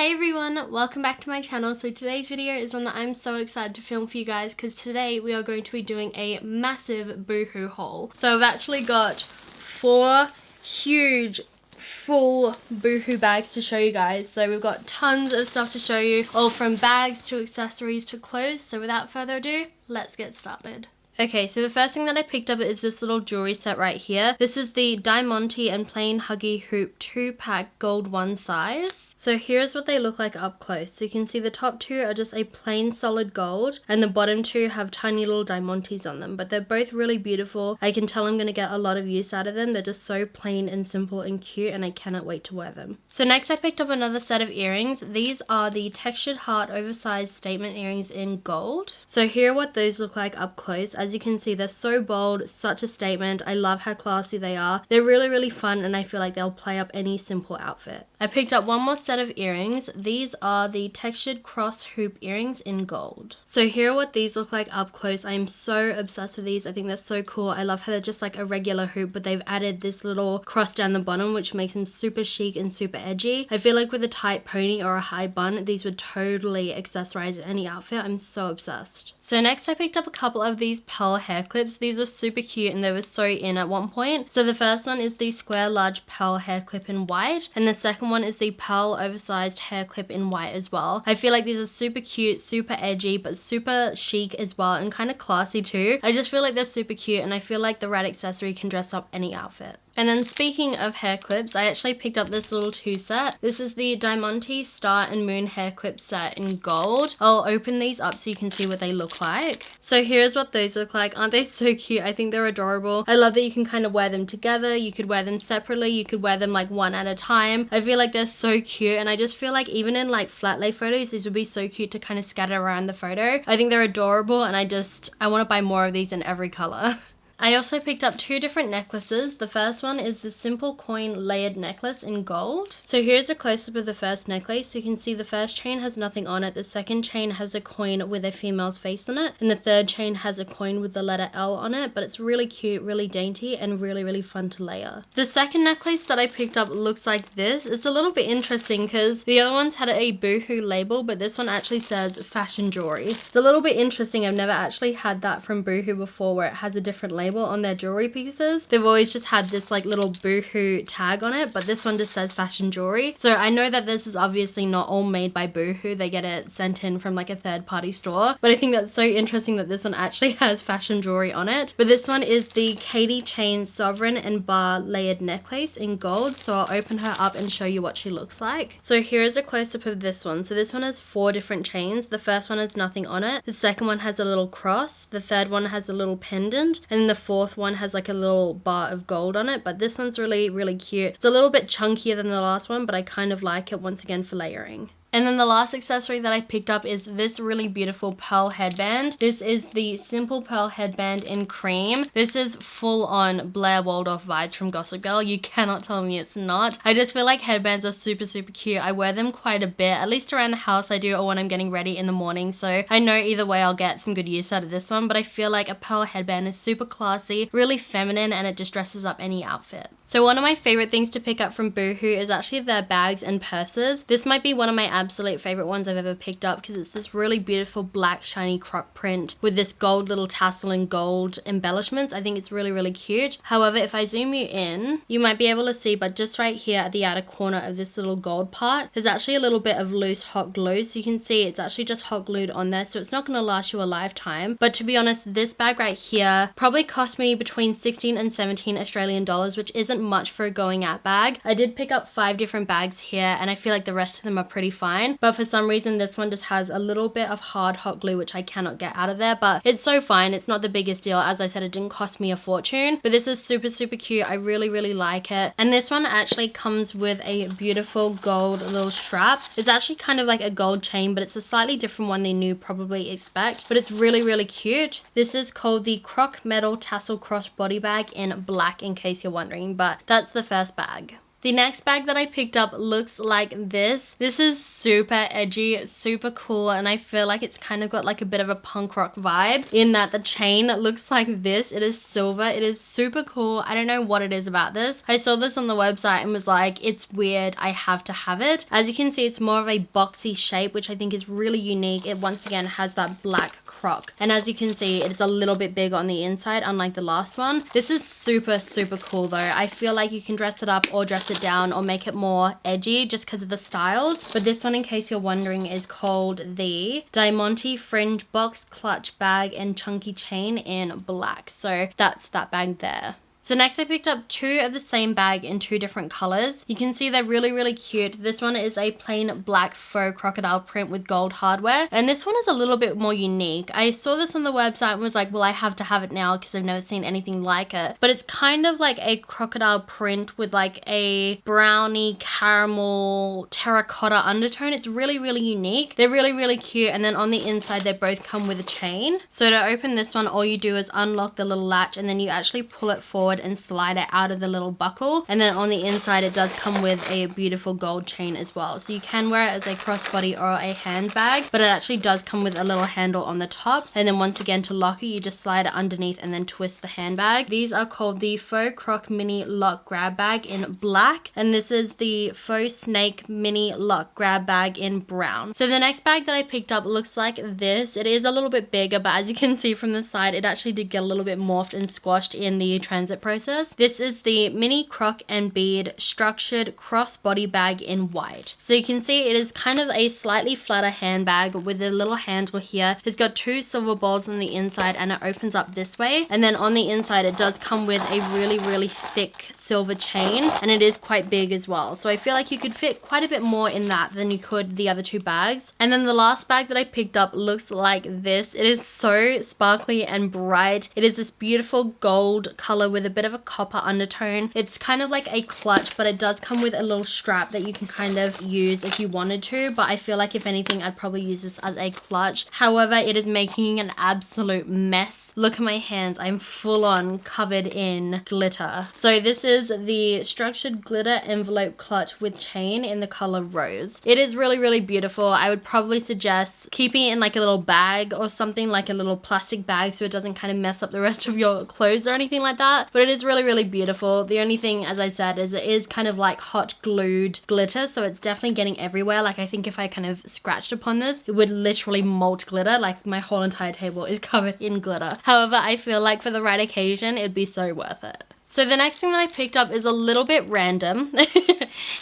Hi everyone, welcome back to my channel. So today's video is one that I'm so excited to film for you guys because today we are going to be doing a massive Boohoo haul. So I've actually got 4 huge full Boohoo bags to show you guys. So we've got tons of stuff to show you, all from bags to accessories to clothes. So without further ado, let's get started. Okay, so the first thing that I picked up is this little jewelry set right here. This is the Diamante and Plain Huggie Hoop 2-pack gold 1 size. So here's what they look like up close. So you can see the top 2 are just a plain solid gold and the bottom 2 have tiny little diamantes on them, but they're both really beautiful. I can tell I'm going to get a lot of use out of them. They're just so plain and simple and cute and I cannot wait to wear them. So next I picked up another set of earrings. These are the textured heart oversized statement earrings in gold. So here are what those look like up close. As you can see, they're so bold, such a statement. I love how classy they are. They're really fun and I feel like they'll play up any simple outfit. I picked up one more set of earrings. These are the textured cross hoop earrings in gold. So here are what these look like up close. I am so obsessed with these. I think they're so cool. I love how they're just like a regular hoop, but they've added this little cross down the bottom, which makes them super chic and super edgy. I feel like with a tight pony or a high bun, these would totally accessorize any outfit. I'm so obsessed. So next I picked up a couple of these pearl hair clips. These are super cute and they were so in at one point. So the first one is the square large pearl hair clip in white, and the second one is the pearl oversized hair clip in white as well. I feel like these are super cute, super edgy, but super chic as well and kind of classy too. I just feel like they're super cute and I feel like the right accessory can dress up any outfit. And then speaking of hair clips, I actually picked up this little 2 set. This is the Diamante Star and Moon hair clip set in gold. I'll open these up so you can see what they look like. So here's what those look like. Aren't they so cute? I think they're adorable. I love that you can kind of wear them together. You could wear them separately. You could wear them like one at a time. I feel like they're so cute and I just feel like even in like flat lay photos, these would be so cute to kind of scatter around the photo. I think they're adorable and I want to buy more of these in every color. I also picked up 2 different necklaces. The first one is the simple coin layered necklace in gold. So here's a close-up of the first necklace. You can see the first chain has nothing on it. The second chain has a coin with a female's face on it. And the third chain has a coin with the letter L on it. But it's really cute, really dainty, and really fun to layer. The second necklace that I picked up looks like this. It's a little bit interesting because the other ones had a Boohoo label, but this one actually says fashion jewelry. It's a little bit interesting. I've never actually had that from Boohoo before where it has a different label on their jewelry pieces. They've always just had this like little Boohoo tag on it, but this one just says fashion jewelry. So I know that this is obviously not all made by Boohoo. They get it sent in from like a third-party store, but I think that's so interesting that this one actually has fashion jewelry on it. But this one is the Katie Chain Sovereign and Bar layered necklace in gold. So I'll open her up and show you what she looks like. So here is a close-up of this one. So this one has 4 different chains. The first one has nothing on it. The second one has a little cross. The third one has a little pendant, and the fourth one has like a little bar of gold on it, but this one's really cute. It's a little bit chunkier than the last one, but I kind of like it once again for layering. And then the last accessory that I picked up is this really beautiful pearl headband. This is the simple pearl headband in cream. This is full on Blair Waldorf vibes from Gossip Girl. You cannot tell me it's not. I just feel like headbands are super cute. I wear them quite a bit, at least around the house I do, or when I'm getting ready in the morning. So I know either way I'll get some good use out of this one, but I feel like a pearl headband is super classy, really feminine, and it just dresses up any outfit. So one of my favorite things to pick up from Boohoo is actually their bags and purses. This might be one of my absolute favorite ones I've ever picked up because it's this really beautiful black shiny croc print with this gold little tassel and gold embellishments. I think it's really cute. However, if I zoom you in, you might be able to see, but just right here at the outer corner of this little gold part, there's actually a little bit of loose hot glue. So you can see it's actually just hot glued on there, so it's not going to last you a lifetime. But to be honest, this bag right here probably cost me between 16 and 17 Australian dollars, which isn't much for a going out bag. I did pick up 5 different bags here and I feel like the rest of them are pretty fine, but for some reason this one just has a little bit of hard hot glue which I cannot get out of there, but it's so fine. It's not the biggest deal. As I said, it didn't cost me a fortune, but this is super cute. I really like it. And this one actually comes with a beautiful gold little strap. It's actually kind of like a gold chain, but it's a slightly different one than you probably expect, but it's really cute. This is called the Croc Metal Tassel Cross Body Bag in black, in case you're wondering, but that's the first bag. The next bag that I picked up looks like this. This is super edgy, super cool, and I feel like it's kind of got like a bit of a punk rock vibe in that the chain looks like this. It is silver. It is super cool. I don't know what it is about this. I saw this on the website and was like, it's weird. I have to have it. As you can see, it's more of a boxy shape, which I think is really unique. It once again has that black croc, and as you can see, it is a little bit big on the inside, unlike the last one. This is super cool though. I feel like you can dress it up or dress it down or make it more edgy just because of the styles. But this one, in case you're wondering, is called the Diamante Fringe Box Clutch Bag and Chunky Chain in black. So that's that bag there. So next I picked up two of the same bag in two different colors. You can see they're really cute. This one is a plain black faux crocodile print with gold hardware, and this one is a little bit more unique. I saw this on the website and was like, well, I have to have it now because I've never seen anything like it. But it's kind of like a crocodile print with like a brownie caramel terracotta undertone. It's really unique. They're really cute, and then on the inside they both come with a chain. So to open this one, all you do is unlock the little latch and then you actually pull it forward and slide it out of the little buckle, and then on the inside it does come with a beautiful gold chain as well. So you can wear it as a crossbody or a handbag, but it actually does come with a little handle on the top, and then once again to lock it you just slide it underneath and then twist the handbag. These are called the Faux Croc Mini Lock Grab Bag in black, and this is the Faux Snake Mini Lock Grab Bag in brown. So the next bag that I picked up looks like this. It is a little bit bigger, but as you can see from the side, it actually did get a little bit morphed and squashed in the transit process. This is the Mini Croc and Bead Structured Crossbody Bag in white. So you can see it is kind of a slightly flatter handbag with a little handle here. It's got two silver balls on the inside and it opens up this way. And then on the inside it does come with a really thick silver chain, and it is quite big as well. So I feel like you could fit quite a bit more in that than you could the other two bags. And then the last bag that I picked up looks like this. It is so sparkly and bright. It is this beautiful gold color with a bit of a copper undertone. It's kind of like a clutch, but it does come with a little strap that you can kind of use if you wanted to, but I feel like if anything I'd probably use this as a clutch. However, it is making an absolute mess. Look at my hands. I'm full on covered in glitter. So this is the structured glitter envelope clutch with chain in the color rose. It is really beautiful. I would probably suggest keeping it in like a little bag or something, like a little plastic bag, so it doesn't kind of mess up the rest of your clothes or anything like that. But it is really beautiful. The only thing, as I said, is it is kind of like hot glued glitter, so it's definitely getting everywhere. Like I think if I kind of scratched upon this, it would literally molt glitter. Like my whole entire table is covered in glitter. However, I feel like for the right occasion, it'd be so worth it. So the next thing that I picked up is a little bit random.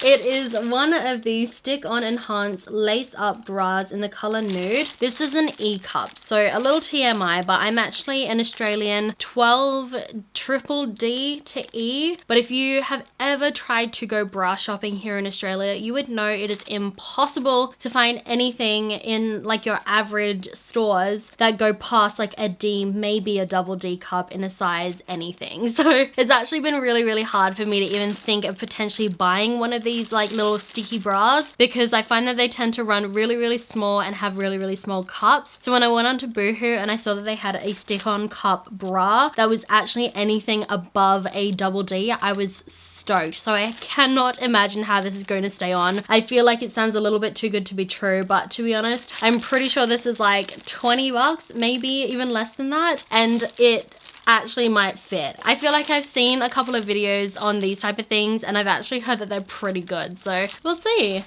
It is one of these stick-on enhanced lace-up bras in the color nude. This is an E-cup, so a little TMI, but I'm actually an Australian 12 triple D to E. But if you have ever tried to go bra shopping here in Australia, you would know it is impossible to find anything in like your average stores that go past like a D, maybe a double D cup in a size anything. So it's actually been really hard for me to even think of potentially buying one of these like little sticky bras, because I find that they tend to run really small and have really small cups. So when I went onto Boohoo and I saw that they had a stick-on cup bra that was actually anything above a double D, I was stoked. So I cannot imagine how this is going to stay on. I feel like it sounds a little bit too good to be true, but to be honest, I'm pretty sure this is like 20 bucks, maybe even less than that, and it actually might fit. I feel like I've seen a couple of videos on these type of things and I've actually heard that they're pretty good, so we'll see.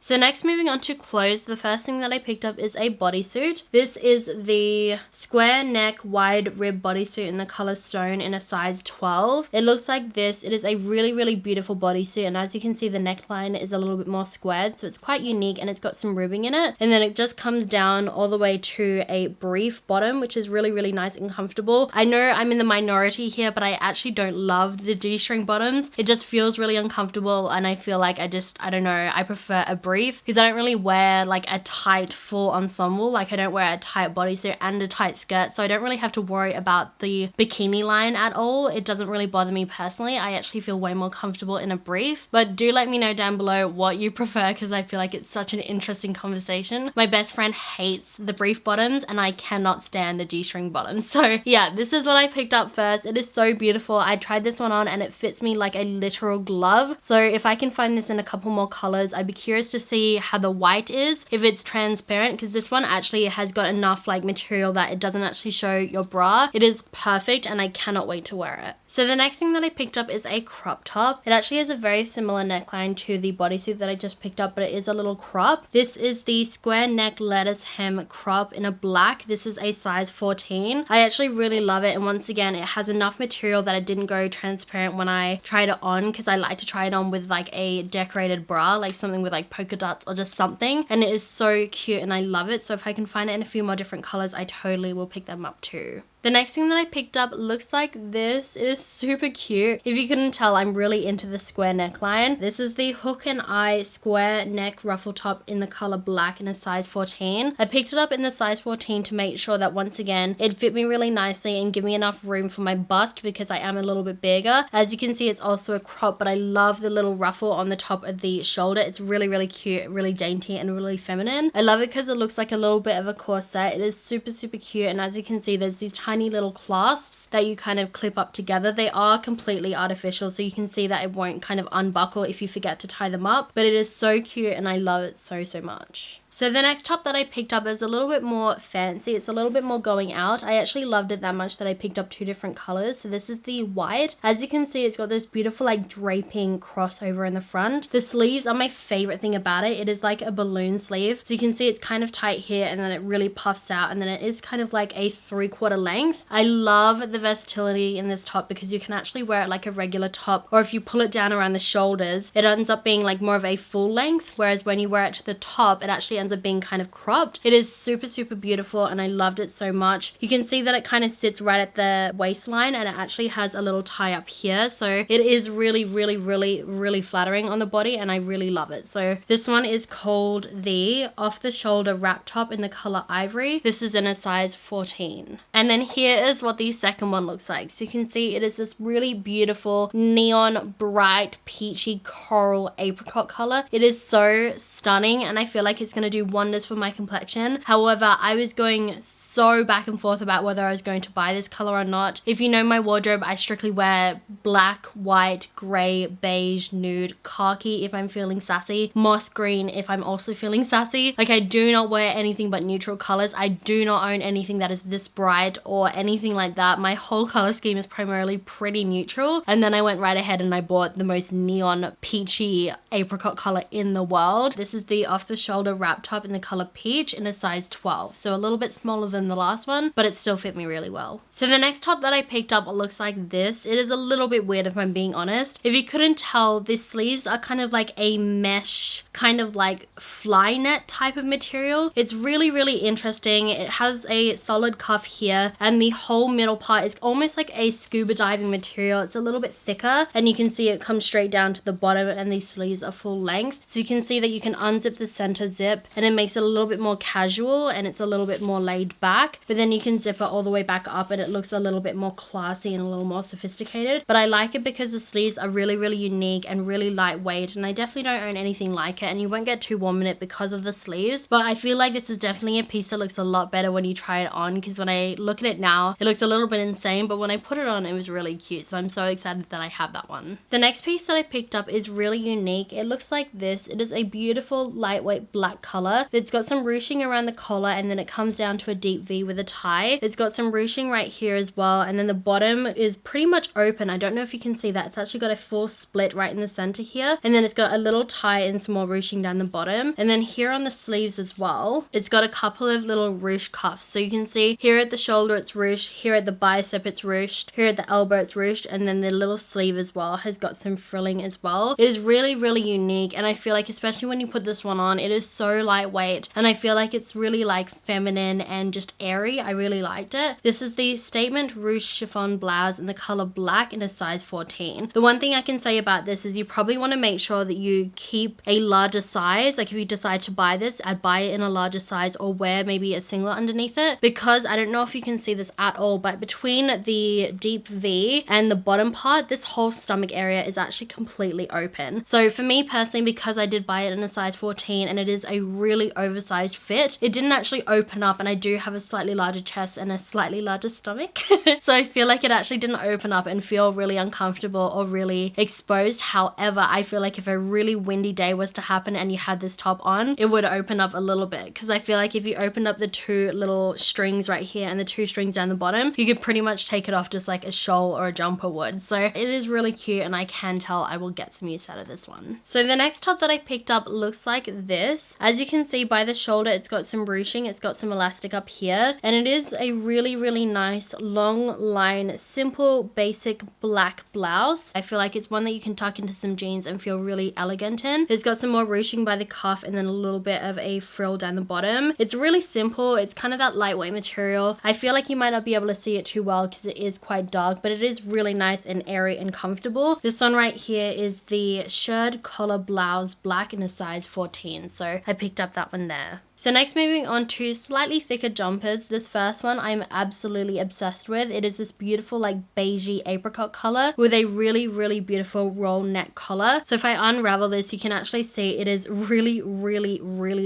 So next, moving on to clothes, the first thing that I picked up is a bodysuit. This is the square neck wide rib bodysuit in the color stone in a size 12. It looks like this. It is a really beautiful bodysuit, and as you can see, the neckline is a little bit more squared, so it's quite unique and it's got some ribbing in it. And then it just comes down all the way to a brief bottom, which is really nice and comfortable. I know I'm in the minority here, but I actually don't love the G-string bottoms. It just feels really uncomfortable, and I feel like I don't know, I prefer a brief brief because I don't really wear like a tight full ensemble. Like I don't wear a tight bodysuit and a tight skirt, so I don't really have to worry about the bikini line at all. It doesn't really bother me personally. I actually feel way more comfortable in a brief. But do let me know down below what you prefer because I feel like it's such an interesting conversation. My best friend hates the brief bottoms and I cannot stand the G-string bottoms. So yeah, this is what I picked up first. It is so beautiful. I tried this one on and it fits me like a literal glove. So if I can find this in a couple more colors, I'd be curious to see how the white is, if it's transparent, because this one actually has got enough like material that it doesn't actually show your bra. It is perfect and I cannot wait to wear it. So the next thing that I picked up is a crop top. It actually has a very similar neckline to the bodysuit that I just picked up, but it is a little crop. This is the square neck lettuce hem crop in a black. This is a size 14. I actually really love it, and once again it has enough material that it didn't go transparent when I tried it on, because I like to try it on with like a decorated bra, like something with like polka dots or just something, and it is so cute and I love it. So if I can find it in a few more different colors, I totally will pick them up too. The next thing that I picked up looks like this. It is super cute. If you couldn't tell, I'm really into the square neckline. This is the hook and eye square neck ruffle top in the color black in a size 14. I picked it up in the size 14 to make sure that once again it fit me really nicely and give me enough room for my bust because I am a little bit bigger. As you can see, it's also a crop, but I love the little ruffle on the top of the shoulder. It's really, really cute, really dainty and really feminine. I love it because it looks like a little bit of a corset. It is super, super cute, and as you can see, there's these tiny little clasps that you kind of clip up together. They are completely artificial, so you can see that it won't kind of unbuckle if you forget to tie them up, but it is so cute and I love it so, so much. So the next top that I picked up is a little bit more fancy. It's a little bit more going out. I actually loved it that much that I picked up two different colors. So this is the white. As you can see, it's got this beautiful like draping crossover in the front. The sleeves are my favorite thing about it. It is like a balloon sleeve. So you can see it's kind of tight here and then it really puffs out, and then it is kind of like a 3/4 length. I love the versatility in this top because you can actually wear it like a regular top, or if you pull it down around the shoulders, it ends up being like more of a full length, whereas when you wear it to the top, it actually ends up being kind of cropped. It is super, super beautiful and I loved it so much. You can see that it kind of sits right at the waistline and it actually has a little tie up here, so it is really, really, really, really flattering on the body and I really love it. So this one is called the off the shoulder wrap top in the color ivory. This is in a size 14. And then here is what the second one looks like. So you can see it is this really beautiful neon bright peachy coral apricot color. It is so stunning and I feel like it's going to do wonders for my complexion. However, I was going so back and forth about whether I was going to buy this color or not. If you know my wardrobe, I strictly wear black, white, gray, beige, nude, khaki if I'm feeling sassy, moss green if I'm also feeling sassy. Like I do not wear anything but neutral colors. I do not own anything that is this bright or anything like that. My whole color scheme is primarily pretty neutral, and then I went right ahead and I bought the most neon peachy apricot color in the world. This is the off the shoulder wrap top in the color peach in a size 12, so a little bit smaller than the last one, but it still fit me really well. So the next top that I picked up looks like this. It is a little bit weird if I'm being honest. If you couldn't tell, the sleeves are kind of like a mesh, kind of like fly net type of material. It's really, really interesting. It has a solid cuff here and the whole middle part is almost like a scuba diving material. It's a little bit thicker and you can see it comes straight down to the bottom, and these sleeves are full length. So you can see that you can unzip the center zip and it makes it a little bit more casual and it's a little bit more laid back, but then you can zip it all the way back up and it looks a little bit more classy and a little more sophisticated. But I like it because the sleeves are really, really unique and really lightweight, and I definitely don't own anything like it, and you won't get too warm in it because of the sleeves. But I feel like this is definitely a piece that looks a lot better when you try it on, because when I look at it now, it looks a little bit insane, but when I put it on, it was really cute. So I'm so excited that I have that one. The next piece that I picked up is really unique. It looks like this. It is a beautiful lightweight black color. It's got some ruching around the collar and then it comes down to a deep V with a tie. It's got some ruching right here as well, and then the bottom is pretty much open. I don't know if you can see that. It's actually got a full split right in the center here, and then it's got a little tie and some more ruching down the bottom. And then here on the sleeves as well, it's got a couple of little ruche cuffs. So you can see here at the shoulder it's ruched, here at the bicep it's ruched, here at the elbow it's ruched, and then the little sleeve as well has got some frilling as well. It is really, really unique, and I feel like especially when you put this one on, it is so lightweight, and I feel like it's really like feminine and just soft, airy. I really liked it. This is the Statement Ruche Chiffon Blouse in the color black in a size 14. The one thing I can say about this is you probably want to make sure that you keep a larger size. Like if you decide to buy this, I'd buy it in a larger size or wear maybe a singlet underneath it, because I don't know if you can see this at all, but between the deep V and the bottom part, this whole stomach area is actually completely open. So for me personally, because I did buy it in a size 14 and it is a really oversized fit, it didn't actually open up, and I do have a slightly larger chest and a slightly larger stomach. So I feel like it actually didn't open up and feel really uncomfortable or really exposed. However, I feel like if a really windy day was to happen and you had this top on, it would open up a little bit, because I feel like if you opened up the two little strings right here and the two strings down the bottom, you could pretty much take it off just like a shawl or a jumper would. So it is really cute, and I can tell I will get some use out of this one. So the next top that I picked up looks like this. As you can see by the shoulder, it's got some ruching, it's got some elastic up here, and it is a really nice long line, simple, basic black blouse. I feel like it's one that you can tuck into some jeans and feel really elegant in. It's got some more ruching by the cuff and then a little bit of a frill down the bottom. It's really simple. It's kind of that lightweight material. I feel like you might not be able to see it too well because it is quite dark, but it is really nice and airy and comfortable. This one right here is the shirred collar blouse black in a size 14, so I picked up that one there. So next, moving on to slightly thicker jumpers. This first one I'm absolutely obsessed with. It is this beautiful like beigey apricot color with a really beautiful roll neck collar. So if I unravel this, you can actually see it is really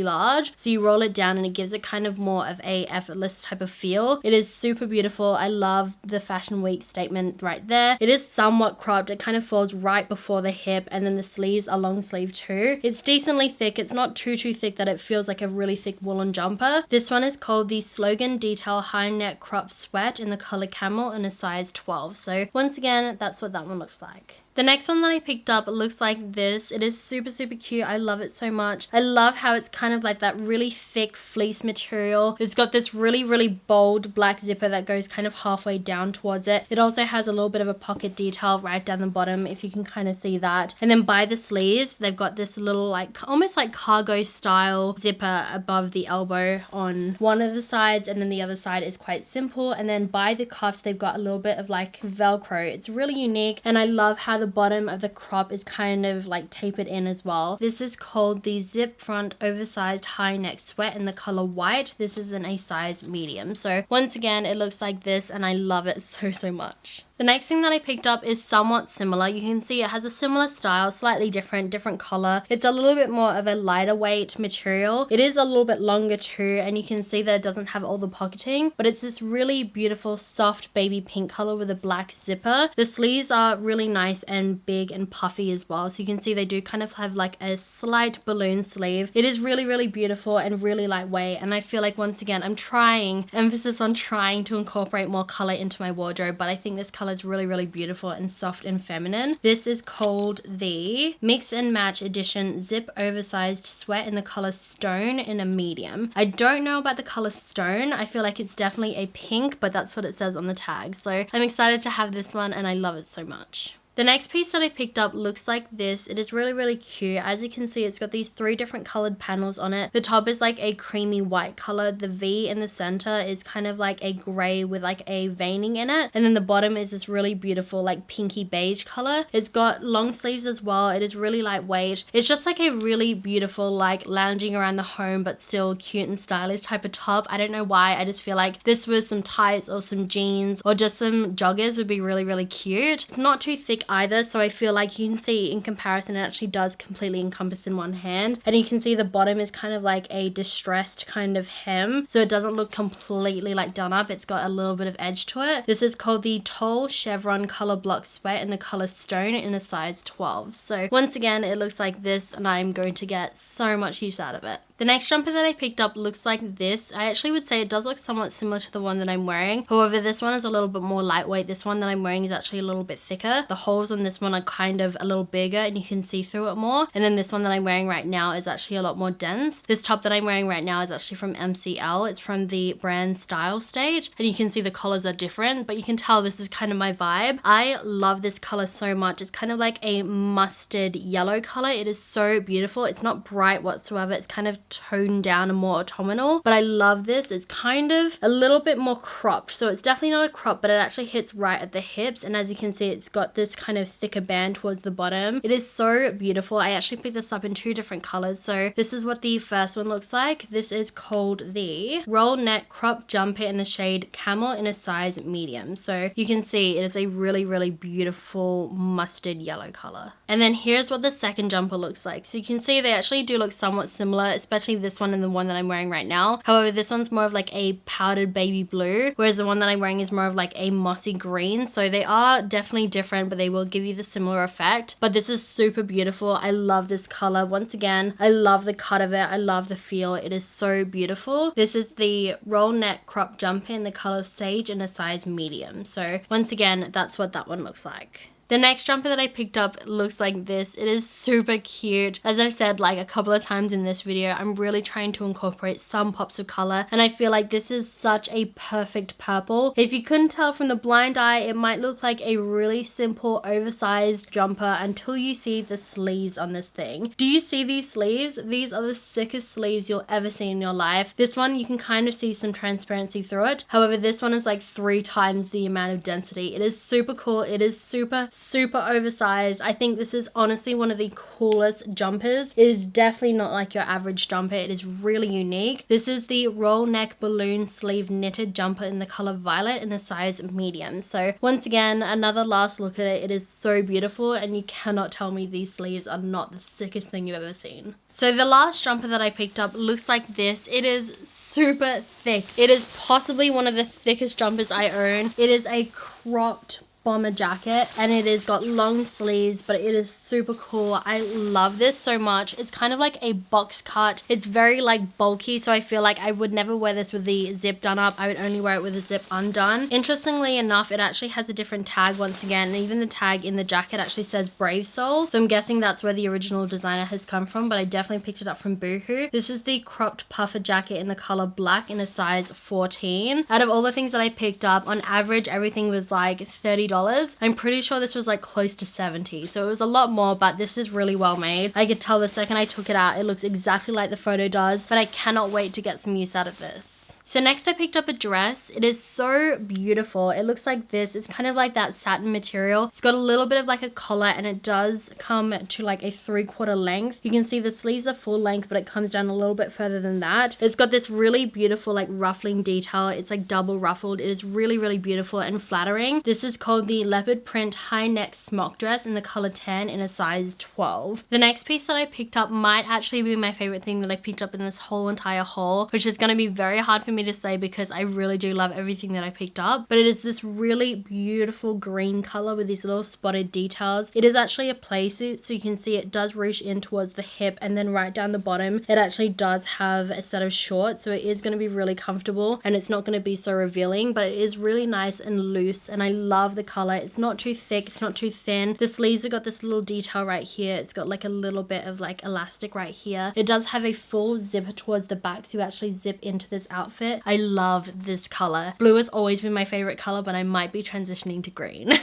large. So you roll it down and it gives it kind of more of a effortless type of feel. It is super beautiful. I love the Fashion Week statement right there. It is somewhat cropped. It kind of falls right before the hip, and then the sleeves are long sleeve too. It's decently thick. It's not too thick that it feels like a really thick woolen jumper. This one is called the Slogan Detail High Neck Crop Sweat in the color camel in a size 12. So once again, that's what that one looks like. The next one that I picked up looks like this. It is super cute. I love it so much. I love how it's kind of like that really thick fleece material. It's got this really bold black zipper that goes kind of halfway down towards it. It also has a little bit of a pocket detail right down the bottom, if you can kind of see that. And then by the sleeves, they've got this little like almost like cargo style zipper above the elbow on one of the sides, and then the other side is quite simple. And then by the cuffs, they've got a little bit of like Velcro. It's really unique, and I love how the bottom of the crop is kind of like tapered in as well. This is called the Zip Front Oversized High Neck Sweat in the color white. This is in a size medium. So once again, it looks like this, and I love it so much. The next thing that I picked up is somewhat similar. You can see it has a similar style, slightly different color. It's a little bit more of a lighter weight material. It is a little bit longer too, and you can see that it doesn't have all the pocketing, but it's this really beautiful soft baby pink color with a black zipper. The sleeves are really nice and big and puffy as well, so you can see they do kind of have like a slight balloon sleeve. It is really beautiful and really lightweight, and I feel like once again I'm trying, emphasis on trying to incorporate more color into my wardrobe, but I think this color is really beautiful and soft and feminine. This is called the Mix and Match Edition Zip Oversized Sweat in the color Stone in a medium. I don't know about the color Stone. I feel like it's definitely a pink, but that's what it says on the tag. So I'm excited to have this one, and I love it so much. The next piece that I picked up looks like this. It is really cute. As you can see, it's got these 3 different colored panels on it. The top is like a creamy white color. The V in the center is kind of like a gray with like a veining in it. And then the bottom is this really beautiful like pinky beige color. It's got long sleeves as well. It is really lightweight. It's just like a really beautiful like lounging around the home but still cute and stylish type of top. I don't know why. I just feel like this with some tights or some jeans or just some joggers would be really cute. It's not too thick either, so I feel like you can see in comparison it actually does completely encompass in one hand, and you can see the bottom is kind of like a distressed kind of hem, so it doesn't look completely like done up. It's got a little bit of edge to it. This is called the Tall Chevron Color Block Sweat in the color Stone in a size 12. So once again, it looks like this, and I'm going to get so much use out of it. The next jumper that I picked up looks like this. I actually would say it does look somewhat similar to the one that I'm wearing. However, this one is a little bit more lightweight. This one that I'm wearing is actually a little bit thicker. The whole holes on this one are kind of a little bigger and you can see through it more. And then this one that I'm wearing right now is actually a lot more dense. This top that I'm wearing right now is actually from MCL. It's from the brand Style State, and you can see the colors are different, but you can tell this is kind of my vibe. I love this color so much. It's kind of like a mustard yellow color. It is so beautiful. It's not bright whatsoever. It's kind of toned down and more autumnal, but I love this. It's kind of a little bit more cropped, so it's definitely not a crop, but it actually hits right at the hips, and as you can see, it's got this kind of thicker band towards the bottom. It is so beautiful. I actually picked this up in 2 different colors. So this is what the first one looks like. This is called the roll neck crop jumper in the shade Camel in a size medium. So you can see it is a really, really beautiful mustard yellow color. And then here's what the second jumper looks like. So you can see they actually do look somewhat similar, especially this one and the one that I'm wearing right now. However, this one's more of like a powdered baby blue, whereas the one that I'm wearing is more of like a mossy green. So they are definitely different, but they will give you the similar effect. But this is super beautiful. I love this color. Once again, I love the cut of it. I love the feel. It is so beautiful. This is the roll neck crop jumper in the color Sage in a size medium. So once again, that's what that one looks like. The next jumper that I picked up looks like this. It is super cute. As I've said like a couple of times in this video, I'm really trying to incorporate some pops of color, and I feel like this is such a perfect purple. If you couldn't tell from the blind eye, it might look like a really simple oversized jumper until you see the sleeves on this thing. Do you see these sleeves? These are the sickest sleeves you'll ever see in your life. This one, you can kind of see some transparency through it. However, this one is like 3 times the amount of density. It is super cool. It is super oversized. I think this is honestly one of the coolest jumpers. It is definitely not like your average jumper. It is really unique. This is the roll neck balloon sleeve knitted jumper in the color Violet in a size medium. So once again, another last look at it. It is so beautiful, and you cannot tell me these sleeves are not the sickest thing you've ever seen. So the last jumper that I picked up looks like this. It is super thick. It is possibly one of the thickest jumpers I own. It is a cropped bomber jacket, and it has got long sleeves, but it is super cool. I love this so much. It's kind of like a box cut. It's very like bulky, so I feel like I would never wear this with the zip done up. I would only wear it with the zip undone. Interestingly enough, it actually has a different tag once again, and even the tag in the jacket actually says Brave Soul, so I'm guessing that's where the original designer has come from, but I definitely picked it up from Boohoo. This is the cropped puffer jacket in the color black in a size 14. Out of all the things that I picked up, on average everything was like $30. I'm pretty sure this was like close to 70, so it was a lot more, but this is really well made. I could tell the second I took it out, it looks exactly like the photo does, but I cannot wait to get some use out of this. So next I picked up a dress. It is so beautiful. It looks like this. It's kind of like that satin material. It's got a little bit of like a collar, and it does come to like a 3/4 length. You can see the sleeves are full length, but it comes down a little bit further than that. It's got this really beautiful like ruffling detail. It's like double ruffled. It is really, really beautiful and flattering. This is called the leopard print high neck smock dress in the color 10 in a size 12. The next piece that I picked up might actually be my favorite thing that I picked up in this whole entire haul, which is going to be very hard for me to say because I really do love everything that I picked up, but it is this really beautiful green color with these little spotted details. It is actually a play suit, so you can see it does reach in towards the hip, and then right down the bottom it actually does have a set of shorts, so it is going to be really comfortable and it's not going to be so revealing, but it is really nice and loose, and I love the color. It's not too thick, it's not too thin. The sleeves have got this little detail right here. It's got like a little bit of like elastic right here. It does have a full zipper towards the back, so you actually zip into this outfit. I love this color. Blue has always been my favorite color, but I might be transitioning to green.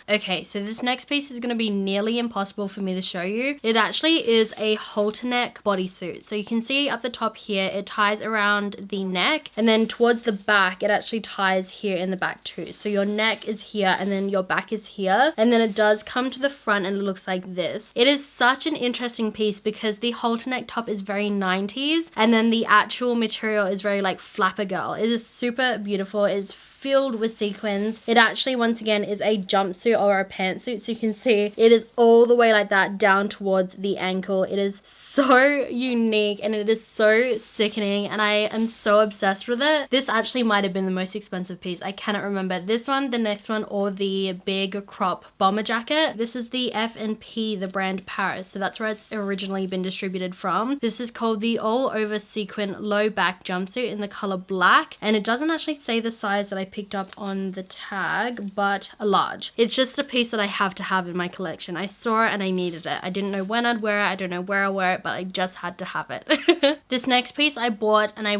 Okay, so this next piece is going to be nearly impossible for me to show you. It actually is a halter neck bodysuit. So you can see up the top here, it ties around the neck, and then towards the back, it actually ties here in the back too. So your neck is here and then your back is here, and then it does come to the front and it looks like this. It is such an interesting piece because the halter neck top is very 90s, and then the actual material is very like flapper girl. It is super beautiful. It's filled with sequins. It actually, once again, is a jumpsuit or a pantsuit, so you can see it is all the way like that down towards the ankle. It is so unique and it is so sickening, and I am so obsessed with it. This actually might have been the most expensive piece. I cannot remember this one, the next one, or the big crop bomber jacket. This is the F&P, the brand Paris, so that's where it's originally been distributed from. This is called the all over sequin low back jumpsuit in the color black, and it doesn't actually say the size that I picked up on the tag, but a large. It's just a piece that I have to have in my collection. I saw it and I needed it. I didn't know when I'd wear it. I don't know where I'll wear it, but I just had to have it. This next piece I bought, and I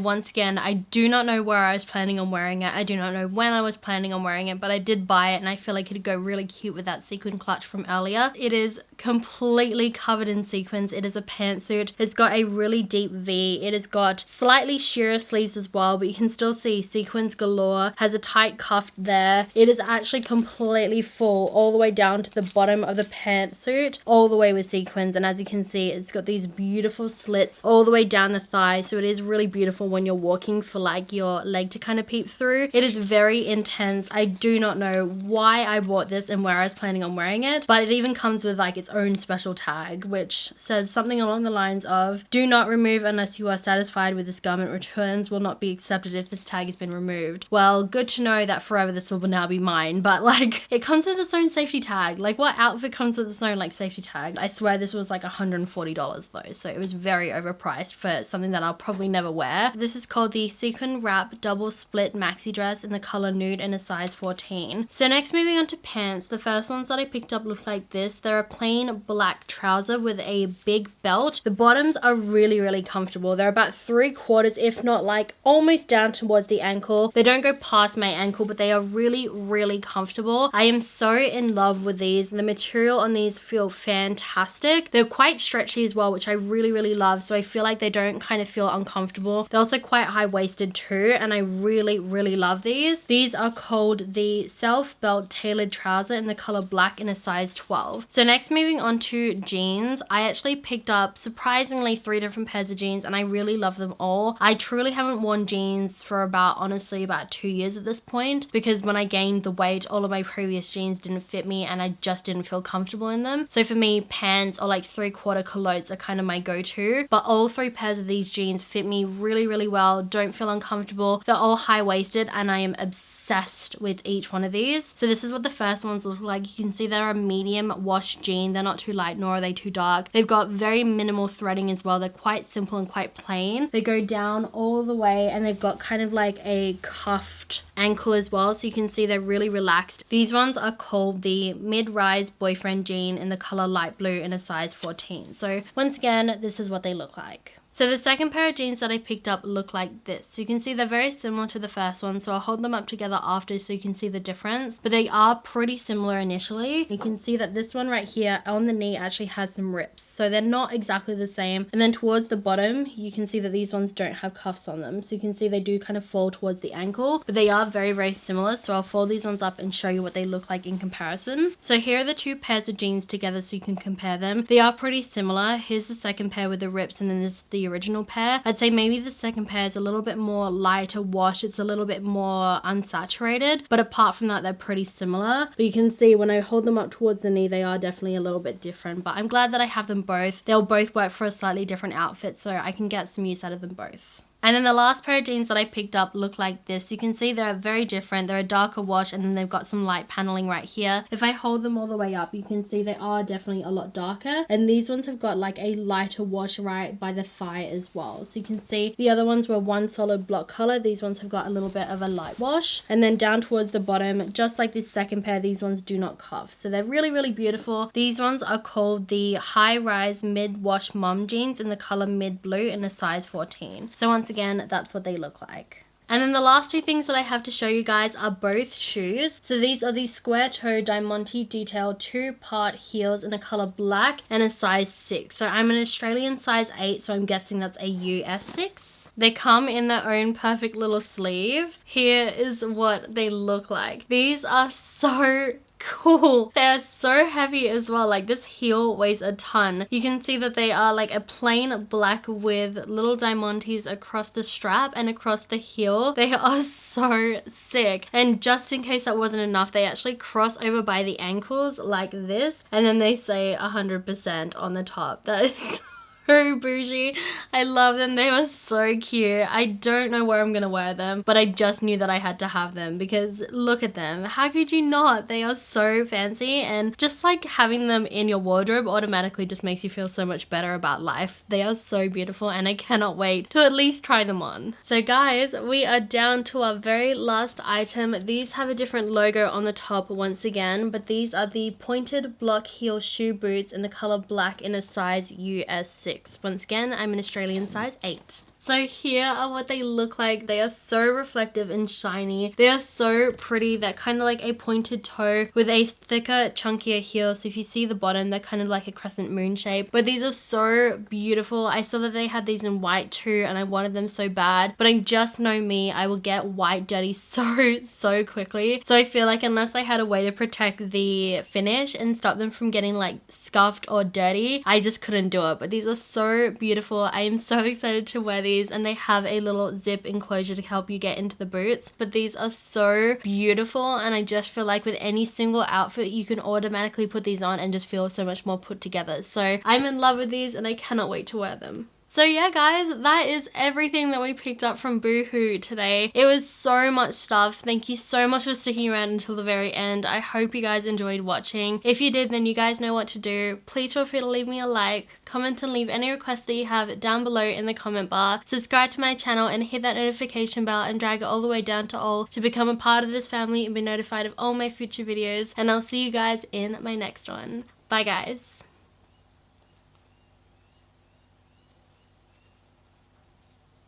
do not know where I was planning on wearing it. I do not know when I was planning on wearing it, but I did buy it and I feel like it'd go really cute with that sequin clutch from earlier. It is completely covered in sequins. It is a pantsuit. It's got a really deep V. It has got slightly sheer sleeves as well, but you can still see sequins galore. Has a tight cuff there. It is actually completely full all the way down to the bottom of the pantsuit, all the way with sequins, and as you can see, it's got these beautiful slits all the way down the thigh, so it is really beautiful when you're walking for like your leg to kind of peep through. It is very intense. I do not know why I bought this and where I was planning on wearing it, but it even comes with like its own special tag which says something along the lines of, do not remove unless you are satisfied with this garment. Returns will not be accepted if this tag has been removed. Well, good to know that forever this will now be mine, but like it comes with its own safety tag. Like what outfit comes with its own like safety tag? I swear this was like $140 though, so it was very overpriced for something that I'll probably never wear. This is called the Sequin Wrap Double Split Maxi Dress in the color nude and a size 14. So next, moving on to pants, the first ones that I picked up look like this. They're a plain black trouser with a big belt. The bottoms are really comfortable. They're about 3/4, if not like almost down towards the ankle. They don't go past my ankle, but they are really comfortable. I am so in love with these. The material on these feel fantastic. They're quite stretchy as well, which I really love, so I feel like they don't kind of feel uncomfortable. They're also quite high-waisted too, and I really love these. These are called the Self Belt Tailored Trouser in the color black in a size 12. So next, moving on to jeans, I actually picked up surprisingly 3 different pairs of jeans, and I really love them all. I truly haven't worn jeans for honestly about 2 years at this point, because when I gained the weight, all of my previous jeans didn't fit me and I just didn't feel comfortable in them. So for me, pants or like 3/4 culottes are kind of my go-to, but all 3 pairs of these jeans fit me really well, don't feel uncomfortable. They're all high-waisted and I am obsessed with each one of these. So this is what the first ones look like. You can see they're a medium wash jean. They're not too light nor are they too dark. They've got very minimal threading as well. They're quite simple and quite plain. They go down all the way and they've got kind of like a cuffed ankle as well, so you can see they're really relaxed. These ones are called the Mid-Rise Boyfriend Jean in the color light blue in a size 14. So once again, this is what they look like. So the second pair of jeans that I picked up look like this. So you can see they're very similar to the first one, so I'll hold them up together after so you can see the difference, but they are pretty similar initially. You can see that this one right here on the knee actually has some rips, so they're not exactly the same. And then towards the bottom, you can see that these ones don't have cuffs on them, so you can see they do kind of fall towards the ankle, but they are very similar. So I'll fold these ones up and show you what they look like in comparison. So here are the 2 pairs of jeans together so you can compare them. They are pretty similar. Here's the second pair with the rips, and then there's the original pair. I'd say maybe the second pair is a little bit more lighter wash. It's a little bit more unsaturated, but apart from that, they're pretty similar. But you can see when I hold them up towards the knee, they are definitely a little bit different, but I'm glad that I have them both. They'll both work for a slightly different outfit, so I can get some use out of them both. And then the last pair of jeans that I picked up look like this. You can see they're very different. They're a darker wash, and then they've got some light paneling right here. If I hold them all the way up, you can see they are definitely a lot darker. And these ones have got like a lighter wash right by the thigh as well. So you can see the other ones were one solid block color. These ones have got a little bit of a light wash. And then down towards the bottom, just like this second pair, these ones do not cuff. So they're really beautiful. These ones are called the High Rise Mid Wash Mom Jeans in the color mid blue in a size 14. So once again, that's what they look like. And then the last 2 things that I have to show you guys are both shoes. So these are the square toe Diamante detail 2-part heels in a color black and a size 6. So I'm an Australian size 8, so I'm guessing that's a US 6. They come in their own perfect little sleeve. Here is what they look like. These are so cool. They are so heavy as well. Like this heel weighs a ton. You can see that they are like a plain black with little diamantes across the strap and across the heel. They are so sick. And just in case that wasn't enough, they actually cross over by the ankles like this, and then they say 100% on the top. That is so bougie. I love them. They were so cute. I don't know where I'm gonna wear them, but I just knew that I had to have them because look at them. How could you not? They are so fancy, and just like having them in your wardrobe automatically just makes you feel so much better about life. They are so beautiful and I cannot wait to at least try them on. So guys, we are down to our very last item. These have a different logo on the top once again, but these are the pointed block heel shoe boots in the color black in a size US 6. Once again, I'm an Australian size 8. So here are what they look like. They are so reflective and shiny. They are so pretty. They're kind of like a pointed toe with a thicker, chunkier heel. So if you see the bottom, they're kind of like a crescent moon shape. But these are so beautiful. I saw that they had these in white too, and I wanted them so bad. But I just know me, I will get white dirty so quickly. So I feel like unless I had a way to protect the finish and stop them from getting like scuffed or dirty, I just couldn't do it. But these are so beautiful. I am so excited to wear these, and they have a little zip enclosure to help you get into the boots. But these are so beautiful, and I just feel like with any single outfit you can automatically put these on and just feel so much more put together. So I'm in love with these and I cannot wait to wear them. So yeah guys, that is everything that we picked up from Boohoo today. It was so much stuff. Thank you so much for sticking around until the very end. I hope you guys enjoyed watching. If you did, then you guys know what to do. Please feel free to leave me a like, comment and leave any requests that you have down below in the comment bar. Subscribe to my channel and hit that notification bell and drag it all the way down to all to become a part of this family and be notified of all my future videos. And I'll see you guys in my next one. Bye guys.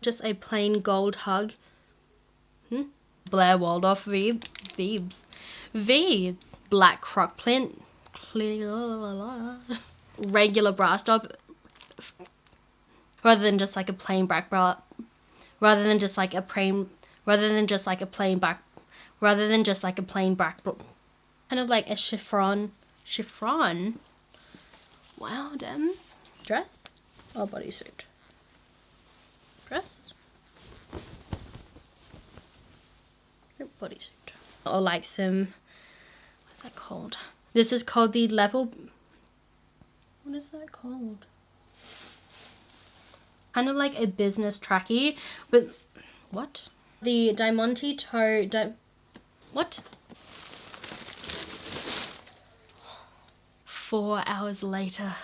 Just a plain gold hug. Blair Waldorf Vebes. Black croc print. Regular bra stop. Rather than just like a plain black bra. Rather than just like a plain black. Kind of like a chiffon. Wow, Dems. Dress or bodysuit? Dress or bodysuit, or like some, what's that called? This is called the level, what is that called? Kind of like a business trackie, but what? The Diamante toe, what? 4 hours later.